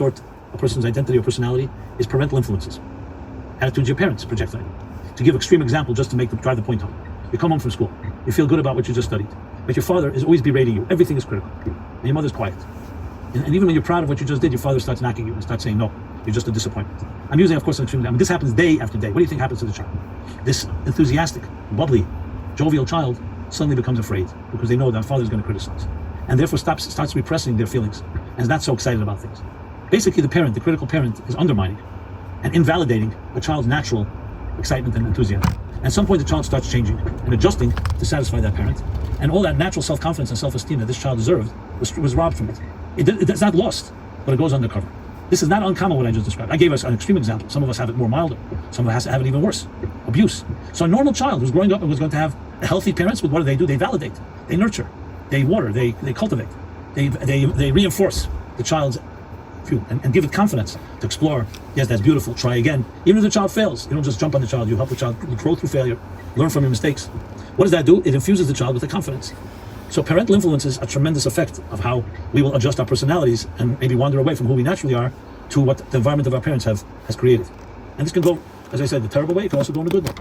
distort a person's identity or personality is parental influences. Attitudes your parents project on you. To give extreme example, just to drive the point home. You come home from school, you feel good about what you just studied, but your father is always berating you. Everything is critical, and your mother's quiet. And even when you're proud of what you just did, your father starts knocking you and starts saying, no, you're just a disappointment. I'm using, of course, an extreme example. This happens day after day. What do you think happens to the child? This enthusiastic, bubbly, jovial child suddenly becomes afraid because they know that father is going to criticize, and therefore starts repressing their feelings and is not so excited about things. Basically, the critical parent, is undermining and invalidating a child's natural excitement and enthusiasm. At some point, the child starts changing and adjusting to satisfy that parent, and all that natural self-confidence and self-esteem that this child deserved was robbed from it. It's not lost, but it goes undercover. This is not uncommon what I just described. I gave us an extreme example. Some of us have it more milder. Some of us have it even worse. Abuse. So a normal child who's growing up and was going to have healthy parents, what do? They validate, they nurture, they water, they cultivate, they reinforce the child's view and give it confidence to explore. Yes, that's beautiful. Try again. Even if the child fails, you don't just jump on the child. You help the child grow through failure, learn from your mistakes. What does that do? It infuses the child with the confidence. So parental influences a tremendous effect of how we will adjust our personalities and maybe wander away from who we naturally are to what the environment of our parents has created. And this can go, as I said, the terrible way. It can also go in a good way.